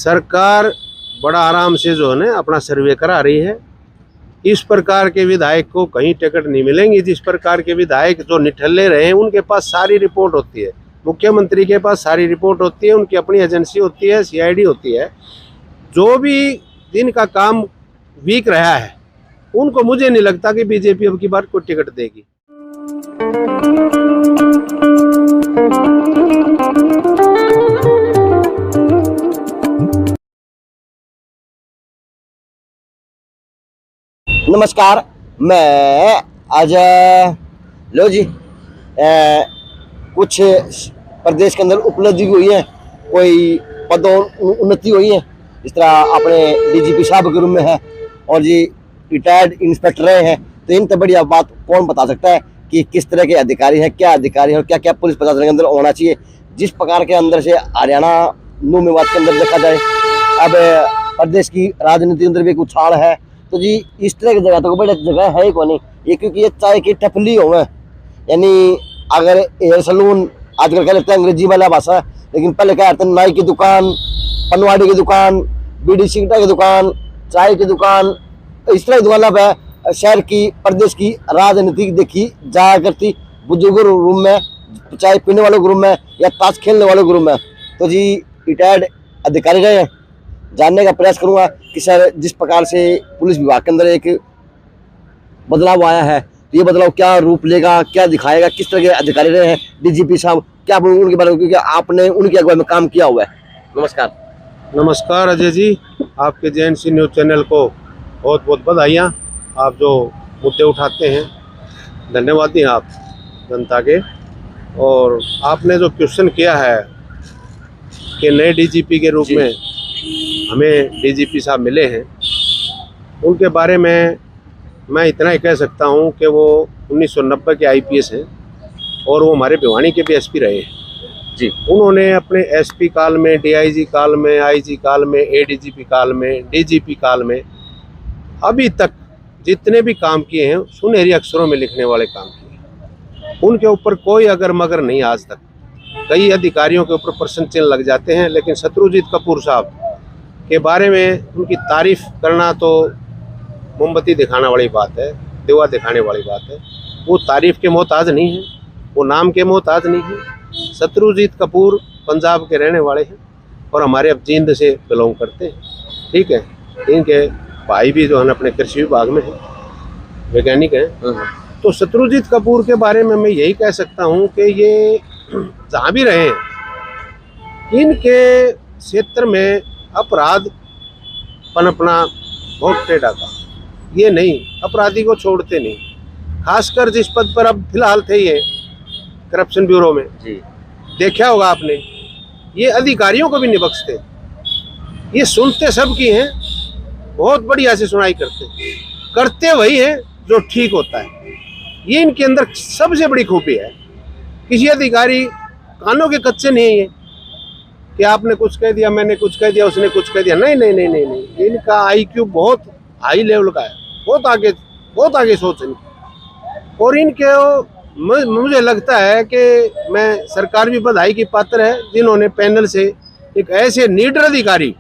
सरकार बड़ा आराम से जो है ना अपना सर्वे करा रही है। इस प्रकार के विधायक को कहीं टिकट नहीं मिलेंगी। जिस प्रकार के विधायक जो निठल्ले रहे हैं उनके पास सारी रिपोर्ट होती है, मुख्यमंत्री के पास सारी रिपोर्ट होती है, उनकी अपनी एजेंसी होती है, CID होती है। जो भी जिनका काम वीक रहा है उनको मुझे नहीं लगता कि बीजेपी अब की बार कोई टिकट देगी। नमस्कार, मैं अजय। लो जी, कुछ प्रदेश के अंदर उपलब्धि हुई है, कोई पदोन्नति हुई है। इस तरह अपने DGP साहब के रूम में है और जी रिटायर्ड इंस्पेक्टर रहे हैं। तो इन तो बढ़िया बात कौन बता सकता है कि किस तरह के अधिकारी हैं, क्या अधिकारी हैं और क्या क्या पुलिस प्रशासन के अंदर होना चाहिए। जिस प्रकार के अंदर से हरियाणा नू मेवात के अंदर देखा जाए, अब प्रदेश की राजनीति के अंदर भी एक उछाल है। तो जी इस तरह की जगह तो बड़ी जगह है ही कौन, ये क्योंकि ये चाय की टपली हो है, यानी अगर हेयर सलून आजकल कह लेते हैं अंग्रेजी वाला भाषा, लेकिन पहले क्या करते हैं नाई की दुकान, पनवाड़ी की दुकान, बीड़ी सिगरेट की दुकान, चाय की दुकान, इस तरह की दुकान पे शहर की प्रदेश की राजनीति देखी जाया करती। बुजुर्गों रूम में, चाय पीने वालों के रूम में या ताश खेलने वालों के रूम में। तो जी रिटायर्ड अधिकारी रहे हैं, जानने का प्रयास करूंगा कि सर जिस प्रकार से पुलिस विभाग के अंदर एक बदलाव आया है, तो ये बदलाव क्या रूप लेगा, क्या दिखाएगा, किस तरह के अधिकारी रहे हैं DGP साहब, क्या उनके बारे में, क्योंकि आपने उनकी अगुवाई में काम किया हुआ है। नमस्कार। नमस्कार अजय जी, आपके JNC न्यूज़ चैनल को बहुत बहुत बधाइयाँ। आप जो मुद्दे उठाते हैं, धन्यवाद हैं आप जनता के। और आपने जो क्वेश्चन किया है कि नए DGP के रूप में हमें DGP साहब मिले हैं, उनके बारे में मैं इतना ही कह सकता हूं कि वो 1990 के IPS हैं और वो हमारे भिवानी के भी SP रहे हैं जी। उन्होंने अपने SP काल में, DIG काल में, IG काल में, ADGP काल में, DGP काल में अभी तक जितने भी काम किए हैं सुनहरी अक्षरों में लिखने वाले काम किए। उनके ऊपर कोई अगर मगर नहीं आज तक। कई अधिकारियों के ऊपर प्रश्न चिन्ह लग जाते हैं, लेकिन शत्रुजीत कपूर साहब के बारे में उनकी तारीफ करना तो मोमबत्ती दिखाने वाली बात है, दिवा दिखाने वाली बात है। वो तारीफ के मोहताज नहीं है, वो नाम के मोहताज नहीं है। शत्रुजीत कपूर पंजाब के रहने वाले हैं और हमारे अब जींद से बिलोंग करते हैं, ठीक है। इनके भाई भी जो है अपने कृषि विभाग में है, वैज्ञानिक हैं। तो शत्रुजीत कपूर के बारे में मैं यही कह सकता हूँ कि ये जहाँ भी रहे हैं इनके क्षेत्र में अपराध पनपना बहुत टेढ़ा था। ये नहीं, अपराधी को छोड़ते नहीं, खासकर जिस पद पर अब फिलहाल थे ये करप्शन ब्यूरो में जी, देखा होगा आपने, ये अधिकारियों को भी नहीं बख्शते। ये सुनते सबकी हैं, बहुत बढ़िया से सुनाई करते वही है जो ठीक होता है। ये इनके अंदर सबसे बड़ी खूबी है। किसी अधिकारी कानों के कच्चे नहीं है कि आपने कुछ कह दिया, मैंने कुछ कह दिया, उसने कुछ कह दिया। नहीं नहीं नहीं नहीं नहीं, इनका IQ बहुत हाई लेवल का है, बहुत आगे सोच इनकी। और इनके मुझे लगता है कि मैं सरकार भी बधाई की पात्र है जिन्होंने पैनल से एक ऐसे नीडर अधिकारी,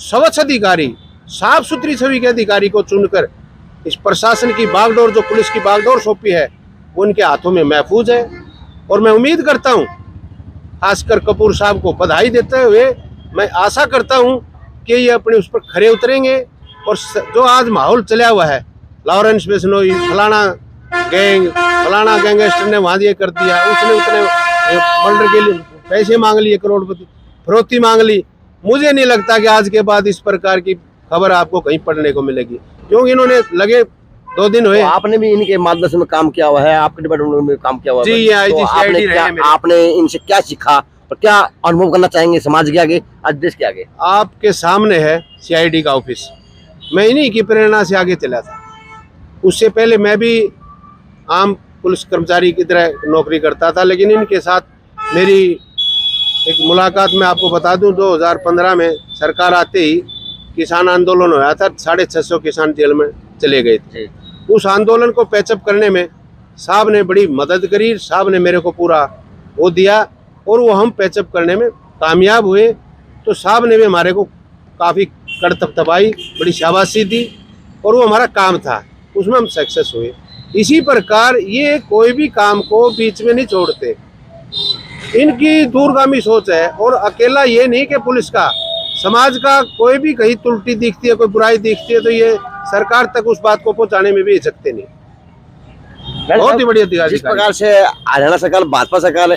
स्वच्छ अधिकारी, साफ सुथरी छवि के अधिकारी को चुनकर इस प्रशासन की बागडोर, जो पुलिस की बागडोर सौंपी है, वो उनके हाथों में महफूज है। और मैं उम्मीद करता हूँ, खासकर कपूर साहब को बधाई देते हुए मैं आशा करता हूँ कि ये अपने उस पर खरे उतरेंगे। और जो आज माहौल चला हुआ है, लॉरेंस बिश्नोई, फलाना गैंगस्टर ने वहाँ ये कर दिया, उसने उतने मर्डर के लिए पैसे मांग लिए, करोड़पति फरोख्ती मांग ली। मुझे नहीं लगता कि आज के बाद इस प्रकार की खबर आपको कहीं पढ़ने को मिलेगी, क्योंकि इन्होंने लगे 2 दिन हुए। तो आपने भी इनके मार्गदर्शन में काम किया हुआ है, आपके डिपार्टमेंट में काम किया हुआ है जी। तो आपने इनसे क्या सीखा और क्या अनुभव करना चाहेंगे समाज के आगे, आज देश के आगे? आपके सामने है CID का ऑफिस। मैं इन्हीं की प्रेरणा से आगे चला था। उससे पहले मैं भी आम पुलिस कर्मचारी की तरह नौकरी करता था, लेकिन इनके साथ मेरी एक मुलाकात मैं आपको बता दूं, 2015 में सरकार आते ही किसान आंदोलन हुआ था, 650 किसान जेल में चले गए थे। उस आंदोलन को पैचअप करने में साहब ने बड़ी मदद करी, साहब ने मेरे को पूरा वो दिया और वो हम पैचअप करने में कामयाब हुए। तो साहब ने भी हमारे को काफ़ी कड़तबतबाई, बड़ी शाबाशी दी और वो हमारा काम था, उसमें हम सक्सेस हुए। इसी प्रकार ये कोई भी काम को बीच में नहीं छोड़ते, इनकी दूरगामी सोच है। और अकेला ये नहीं कि पुलिस का, समाज का कोई भी कहीं त्रुटि दिखती है, कोई बुराई दिखती है तो ये सरकार तक उस बात को पहुंचाने में भी हिचकते नहीं। बहुत ही बढ़िया अधिकारी। जिस प्रकार से हरियाणा सरकार, भाजपा सरकार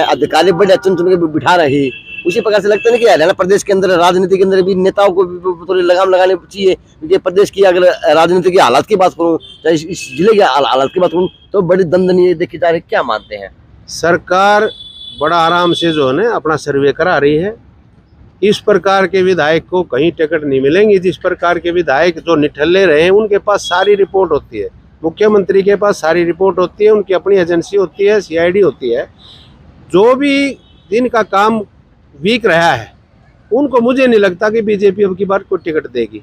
अधिकारी बड़े चुन चुन के बिठा रही, उसी प्रकार से लगता है कि हरियाणा प्रदेश के अंदर राजनीति के अंदर भी नेताओं को भी थोड़ी लगाम लगानी चाहिए। क्योंकि प्रदेश की अगर राजनीति की हालात की बात करूं, चाहे इस जिले की हालात की बात करूं, तो बड़ी दंदनीय देखी जा रही। क्या मानते हैं? सरकार बड़ा आराम से जो है ना अपना सर्वे करा रही है। इस प्रकार के विधायक को कहीं टिकट नहीं मिलेंगी। जिस प्रकार के विधायक जो निठल्ले रहे हैं उनके पास सारी रिपोर्ट होती है, मुख्यमंत्री के पास सारी रिपोर्ट होती है, उनकी अपनी एजेंसी होती है, CID होती है। जो भी जिनका काम वीक रहा है उनको मुझे नहीं लगता कि बीजेपी अब की बार कोई टिकट देगी।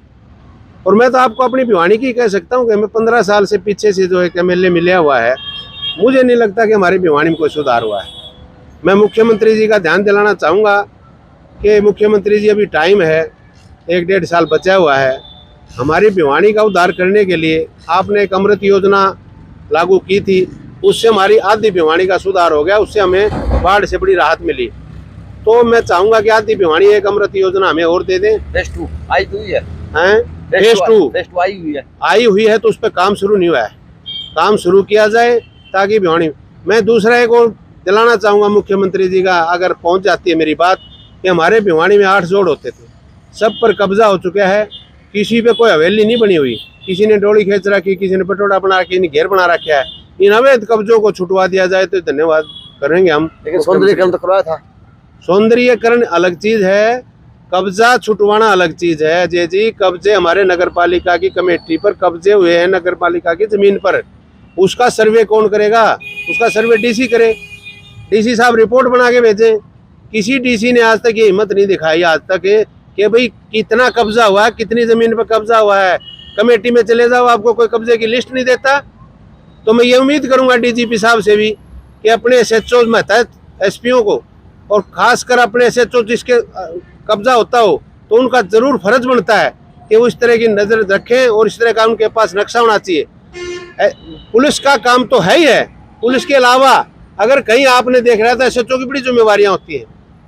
और मैं तो आपको अपनी भिवानी की कह सकता हूँ कि मैं 15 साल से पीछे से जो एक MLA मिला हुआ है, मुझे नहीं लगता कि हमारी भिवानी में कोई सुधार हुआ है। मैं मुख्यमंत्री जी का ध्यान दिलाना चाहूँगा कि मुख्यमंत्री जी अभी टाइम है, 1-1.5 साल बचा हुआ है। हमारी भिवानी का उद्धार करने के लिए आपने एक अमृत योजना लागू की थी, उससे हमारी आधी भिवानी का सुधार हो गया, उससे हमें बाढ़ से बड़ी राहत मिली। तो मैं चाहूँगा कि आधी भिवानी एक अमृत योजना हमें और दे दें। फेज 2 आई हुई है, फेज 2 आई हुई है तो उस पर काम शुरू नहीं हुआ है, काम शुरू किया जाए ताकि भिवानी। मैं दूसरा एक और दिलाना चाहूँगा मुख्यमंत्री जी का, अगर पहुँच जाती है मेरी बात, कि हमारे भिवानी में 8 जोड़ होते थे, सब पर कब्जा हो चुका है, किसी पे कोई हवेली नहीं बनी हुई, किसी ने डोली खींच रखी, किसी ने पटोड़ा बना रखी, किसी ने घेर बना रखा है। इन अवैध कब्जों को छुटवा दिया जाए तो धन्यवाद करेंगे हम। लेकिन सौंदर्यीकरण तो करवाया था। सौंदर्यीकरण अलग चीज है, कब्जा छुटवाना अलग चीज है। जय जी, कब्जे हमारे नगर पालिका की कमेटी पर कब्जे हुए हैं, नगर पालिका की जमीन पर, उसका सर्वे कौन करेगा? उसका सर्वे DC करे। DC साहब रिपोर्ट बना के भेजें। किसी DC ने आज तक ये हिम्मत नहीं दिखाई आज तक कि भाई कितना कब्जा हुआ है, कितनी जमीन पर कब्जा हुआ है। कमेटी में चले जाओ, आपको कोई कब्जे की लिस्ट नहीं देता। तो मैं ये उम्मीद करूंगा DGP साहब से भी कि अपने SHO में तहत SPO को, और खासकर अपने SHO जिसके कब्जा होता हो, तो उनका जरूर फर्ज बनता है कि वो इस तरह की नजर रखें और इस तरह का उनके पास नक्शा होना चाहिए। पुलिस का काम तो है ही है, पुलिस के अलावा अगर कहीं आपने देख रहा था, SHO की बड़ी जिम्मेवारियां होती हैं।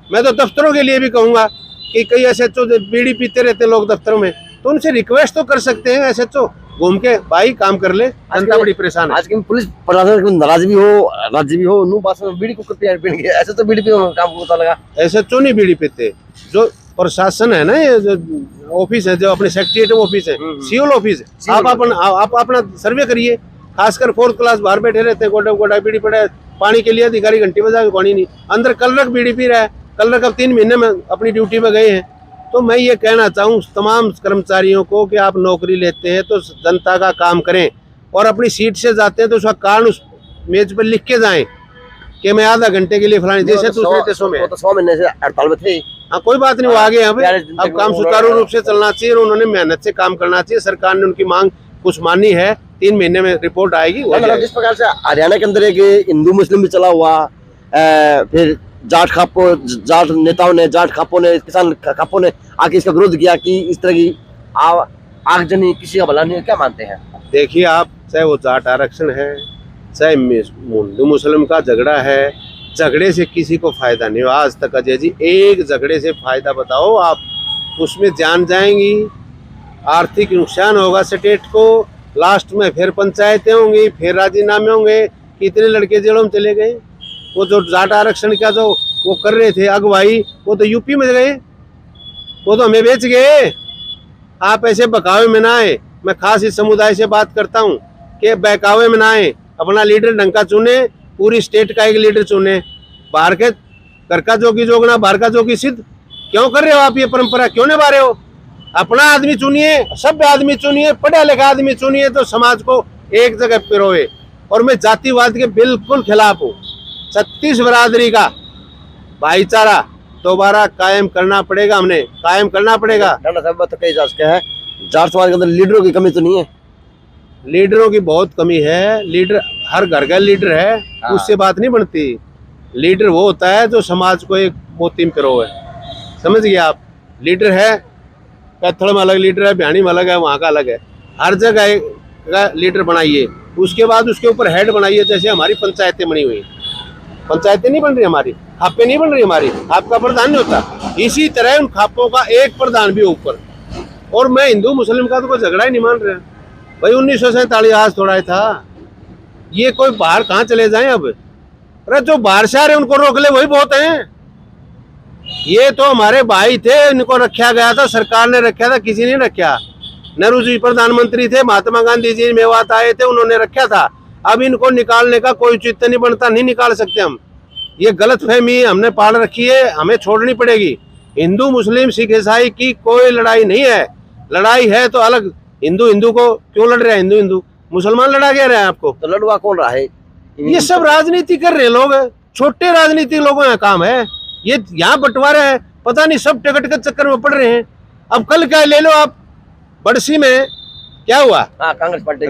मैं तो दफ्तरों के लिए भी कहूँगा कि कई SHO बीड़ी पीते रहते लोग दफ्तरों में, तो उनसे रिक्वेस्ट तो कर सकते हैं SHO घूम के, भाई काम कर ले, जनता बड़ी परेशान है। आज की पुलिस प्रशासन को नाराज भी हो, राज्य भी हो, नु पास में बीड़ी को पीने के ऐसे तो बीड़ी पीने काम होता लगा। SHO नहीं बीड़ी पीते, जो प्रशासन है ना, ये जो ऑफिस है, जो अपने सेक्रेटरीट ऑफिस है, सिविल ऑफिस है, आप अपना सर्वे करिए। खासकर 4th क्लास बाहर बैठे रहते हैं, गोडा बीड़ी पड़े, पानी के लिए अधिकारी घंटी बजा के पानी नहीं, अंदर कलरक बीड़ी पी रहा है। कलरक अब 3 महीने में अपनी ड्यूटी पे गए हैं। तो मैं ये कहना चाहूँ तमाम कर्मचारियों को कि आप नौकरी लेते हैं तो जनता का काम करें, और अपनी सीट से जाते हैं तो उसका कारण उस मेज पर लिख के जाएं कि मैं आधा घंटे के लिए फलाने, जैसे दूसरे देशों में। तो 100 महीने से हड़ताल में थे। हाँ, कोई बात नहीं, वो आगे हैं। अब काम सुचारू रूप से चलना चाहिए और उन्होंने मेहनत से काम करना चाहिए। सरकार ने उनकी मांग कुछ मानी है, 3 महीने में रिपोर्ट आएगी। जिस प्रकार से हरियाणा के अंदर एक हिंदू मुस्लिम भी चला हुआ, फिर जाट नेताओं ने, जाट खापों ने, किसान खापों ने आके इसका विरोध किया कि इस तरह की आगजनी किसी का भला नहीं है। क्या मानते हैं? देखिए आप, चाहे वो जाट आरक्षण है, चाहे हिंदू मुस्लिम का झगड़ा है, झगड़े से किसी को फायदा नहीं हो आज तक। अजय जी, एक झगड़े से फायदा बताओ आप, उसमें जान जाएंगी, आर्थिक नुकसान होगा स्टेट को, लास्ट में फिर पंचायतें होंगी, फिर राजीनामे होंगे। कितने लड़के जेलों में चले गए। वो जो जाट आरक्षण का जो वो कर रहे थे अगुवाई, वो तो यूपी में गए, वो तो हमें बेच गए। आप ऐसे बहकावे में ना आए। मैं खास इस समुदाय से बात करता हूँ कि बहकावे में ना आए, अपना लीडर ढंग का चुने, पूरी स्टेट का एक लीडर चुने। बाहर के घर का जोगी जोगना, बाहर का जोगी सिद्ध क्यों कर रहे हो आप? ये परंपरा क्यों निभा रहे हो? अपना आदमी चुनिए, सभ्य आदमी चुनिए, पढ़ा लिखा आदमी चुनिए, तो समाज को एक जगह पिरोए। और मैं जातिवाद के बिल्कुल खिलाफ हूँ। 36 बरादरी का भाईचारा दोबारा कायम करना पड़ेगा, हमने कायम करना पड़ेगा। तो कई जात है, जाट समाज के अंदर लीडरों की कमी तो नहीं है? लीडरों की बहुत कमी है। लीडर हर घर का लीडर है, उससे बात नहीं बनती। लीडर वो होता है जो समाज को एक मोती में पिरोए। समझ गए आप? लीडर है कैथल में अलग लीडर है, बिहानी में अलग है, वहाँ का अलग है। हर जगह का लीडर बनाइए, उसके बाद उसके ऊपर हेड बनाइए। जैसे हमारी पंचायतें बनी हुई, पंचायतें नहीं बन रही हमारी, खापें नहीं बन रही हमारी, आपका प्रधान नहीं होता, इसी तरह उन खापों का एक प्रधान भी ऊपर। और मैं हिंदू मुस्लिम का तो कोई झगड़ा ही नहीं मान रहा भाई। 1947 आज थोड़ा ही था, ये कोई बाहर कहाँ चले जाएं अब? अरे जो बाहर से आ रहे उनको रोक ले, वही बहुत हैं। ये तो हमारे भाई थे, इनको रखा गया था, सरकार ने रखा था, किसी ने रखा। नेहरू जी प्रधानमंत्री थे, महात्मा गांधी जी मेवात आए थे, उन्होंने रखा था। अब इनको निकालने का कोई चित्त नहीं बनता, नहीं निकाल सकते हम। ये गलत फहमी हमने पाल रखी है, हमें छोड़नी पड़ेगी। हिंदू मुस्लिम सिख ईसाई की कोई लड़ाई नहीं है, लड़ाई है तो अलग। हिंदू हिंदू को क्यों लड़ रहे हैं? हिंदू हिंदू मुसलमान लड़ा क्या रहे हैं आपको? तो लड़वा कौन रहा है? ये सब राजनीति कर रहे लोग, छोटे राजनीतिक लोगों का काम है ये। यहाँ बंटवारा है, पता नहीं सब टिकट के चक्कर में पड़ रहे हैं। अब कल क्या ले लो आप, बड़सी में क्या हुआ? हाँ, कांग्रेस पार्टी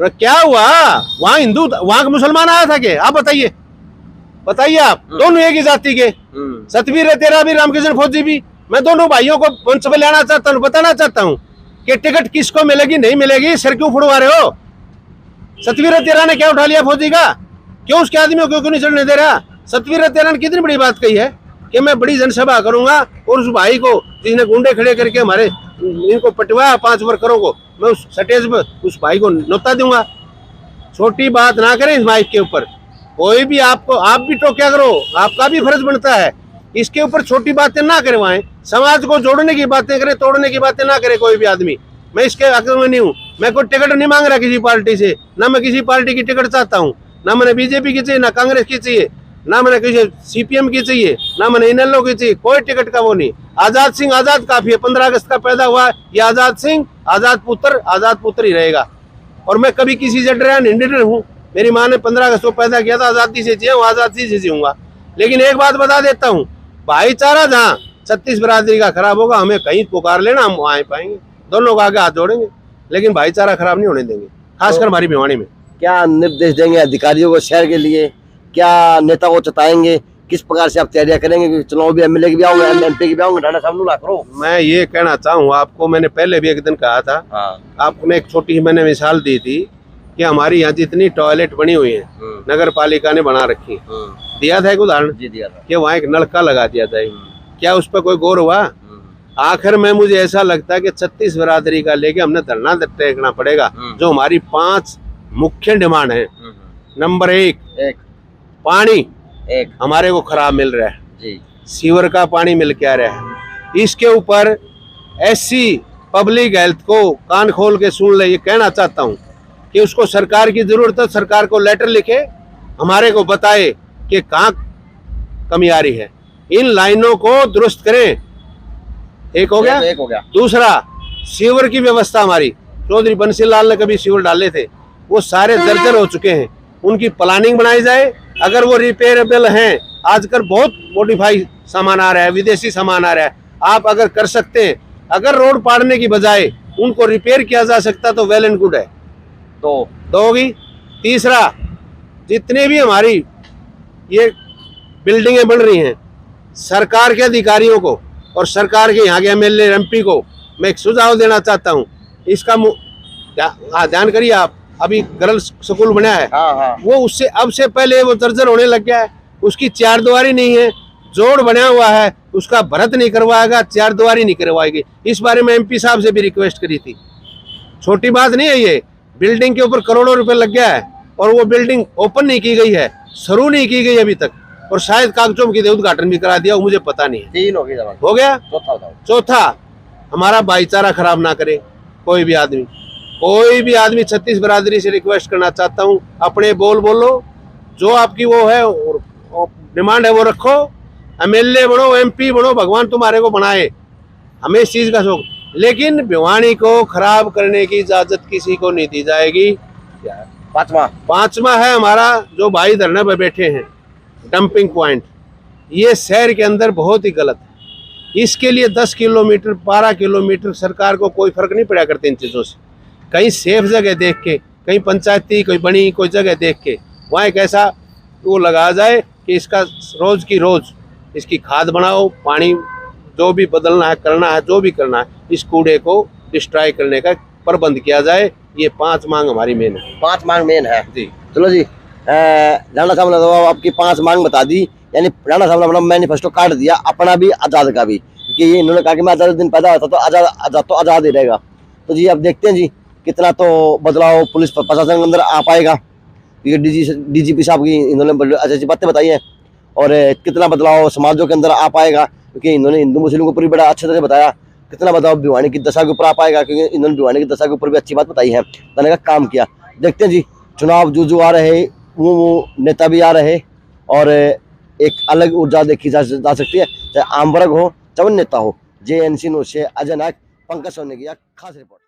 क्या हुआ वहाँ? हिंदू वहाँ का मुसलमान आया था क्या? आप बताइए, बताइए आप। दोनों एक ही जाति के, सतवीर है तेरा भी, रामकृष्ण फौजी भी। मैं दोनों भाइयों को मंच पे लाना चाहता हूँ, बताना चाहता हूँ कि टिकट किसको मिलेगी नहीं मिलेगी, सर क्यों फुड़वा रहे हो? सतवीर तेरा ने क्या उठा लिया फौजी का? क्यों उसके आदमियों को क्यों नहीं चढ़ने दे रहा? सतवीर तेरा ने कितनी बड़ी बात कही है कि मैं बड़ी जनसभा करूंगा और उस भाई को जिसने गुंडे खड़े करके हमारे इनको पटवाया 5 वर्करों को, मैं उस स्टेज पर उस भाई को न्योता दूंगा। छोटी बात ना करें इस माइक के ऊपर। कोई भी आपको, आप भी टोक्या करो, आपका भी फर्ज बनता है। इसके ऊपर छोटी बातें ना करवाएं, समाज को जोड़ने की बातें करें, तोड़ने की बातें ना करे कोई भी आदमी। मैं इसके हक में नहीं हूँ, मैं कोई टिकट नहीं मांग रहा किसी पार्टी से, ना मैं किसी पार्टी की टिकट चाहता हूँ, ना मैंने बीजेपी की चाहिए, ना कांग्रेस की चाहिए, ना मैंने किसी सीपीएम की चाहिए, ना मैंने इनेलो की चाहिए, कोई टिकट का वो नहीं। आजाद सिंह आजाद काफी है, 15 अगस्त का पैदा हुआ ये आजाद सिंह, आजाद पुत्र ही रहेगा। और मैं कभी किसी से डरा नहीं हूँ। मेरी माँ ने 15 अगस्त को पैदा किया था, आजादी से जिया, आजादी से जीऊंगा। लेकिन एक बात बता देता हूँ, भाईचारा जहाँ 36 बरादरी का खराब होगा, हमें कहीं पुकार लेना, हम वहाँ पाएंगे, दोनों को आगे हाथ जोड़ेंगे, लेकिन भाईचारा खराब नहीं होने देंगे, खासकर हमारी भिवानी में। क्या निर्देश देंगे अधिकारियों को शहर के लिए? क्या नेता को चताएंगे? किस प्रकार से आप तैयारियां करेंगे? क्योंकि चुनाव भी एमएलए के भी आओगे, एमपी के भी आओगे, ढांढा साहब ला करो। मैं ये कहना चाहूँ आपको, मैंने पहले भी एक दिन कहा था, आपने एक छोटी मैंने मिसाल दी थी कि हमारी यहाँ जितनी टॉयलेट बनी हुई है नगर पालिका ने बना रखी, दिया था एक उदाहरण कि वहाँ एक नलका लगा दिया जाए। क्या उस पर कोई गौर हुआ? आखिर में मुझे ऐसा लगता है कि 36 बरादरी का लेके हमने धरना टेकना पड़ेगा। जो हमारी 5 मुख्य डिमांड है, नंबर 1 पानी हमारे को खराब मिल रहा है जी। सीवर का पानी मिल के आ रहा है। इसके ऊपर एससी पब्लिक हेल्थ को कान खोल के सुन ले, ये कहना चाहता हूँ कि उसको सरकार की जरूरत है, सरकार को लेटर लिखे, हमारे को बताए कि कहाँ कमी आ रही है, इन लाइनों को दुरुस्त करें। एक हो गया। दूसरा, सीवर की व्यवस्था हमारी, चौधरी बंसी लाल ने कभी सीवर डाले थे, वो सारे जर्जर हो चुके हैं, उनकी प्लानिंग बनाई जाए। अगर वो रिपेयरेबल हैं, आजकल बहुत मॉडिफाई सामान आ रहा है, विदेशी सामान आ रहा है, आप अगर कर सकते हैं, अगर रोड पाड़ने की बजाय उनको रिपेयर किया जा सकता तो वेल एंड गुड है। तो होगी। तीसरा, जितने भी हमारी ये बिल्डिंगें बन रही हैं, सरकार के अधिकारियों को और सरकार के यहाँ के एमएलए एमपी को मैं एक सुझाव देना चाहता हूँ, इसका ध्यान करिए आप। अभी गर्ल्स स्कूल बना है, वो उससे अब से पहले वो जर्जर होने लग गया है, उसकी 4 दीवारी नहीं है, जोड़ बना हुआ है, उसका भरत नहीं करवाएगा, 4 दीवारी नहीं करवाएगी। इस बारे में एमपी साहब से भी रिक्वेस्ट करी थी। छोटी बात नहीं है ये, बिल्डिंग के ऊपर करोड़ों रुपए लग गया है और वो बिल्डिंग ओपन नहीं की गई है, शुरू नहीं की गई अभी तक, और शायद कागजों की उद्घाटन भी करा दिया, मुझे पता नहीं है। 3 हो गया। चौथा, हमारा भाईचारा खराब ना करे कोई भी आदमी। 36 बरादरी से रिक्वेस्ट करना चाहता हूँ, अपने बोलो, जो आपकी वो है डिमांड है वो रखो, एमएलए बनो, एमपी बनो, भगवान तुम्हारे को बनाए, हमें इस चीज का शौक। लेकिन भिवानी को खराब करने की इजाजत किसी को नहीं दी जाएगी। 5वां है हमारा, जो भाई धरने पर बैठे हैं, डंपिंग पॉइंट, ये शहर के अंदर बहुत ही गलत है। इसके लिए 10 किलोमीटर 12 किलोमीटर सरकार को कोई फर्क नहीं पड़ा करते इन चीज़ों से। कहीं सेफ जगह देख के, कहीं पंचायती कोई बनी कोई जगह देख के वहाँ एक ऐसा वो लगाया जाए कि इसका रोज की रोज इसकी खाद बनाओ, पानी जो भी बदलना है करना है, जो भी करना है इस कूड़े को डिस्ट्रॉय करने का प्रबंध किया जाए। ये 5 मांग हमारी मेन है 5 मांग मेन है जी। चलो जी, राणा साहब ने तो आपकी 5 मांग बता दी, यानी राणा साहब ने अपना मैनिफेस्टो काट दिया, अपना भी आजाद का भी, क्योंकि ये इन्होंने कहा कि मैं आजाद दिन पैदा होता तो आजाद ही रहेगा। तो जी अब देखते हैं जी कितना तो बदलाव पुलिस प्रशासन के अंदर आ पाएगा, क्योंकि डीजीपी साहब की इन्होंने अच्छी अच्छी बातें बताई हैं, और कितना बदलाव समाजों के अंदर आ पाएगा, क्योंकि इन्होंने हिंदू मुस्लिम के ऊपर भी बड़ा अच्छे तरह बताया। कितना बदलाव भिवानी की दशा के ऊपर आ पाएगा, क्योंकि इन्होंने भिवानी की दशा के ऊपर भी अच्छी बात बताई है, कहने का काम किया। देखते हैं जी, चुनाव जो आ रहे वो नेता भी आ रहे, और एक अलग ऊर्जा देखी जा सकती है, चाहे आम वर्ग हो चाहे नेता हो। JNC न्यूज़ से अजय नायक, पंकज सोनी की खास रिपोर्ट।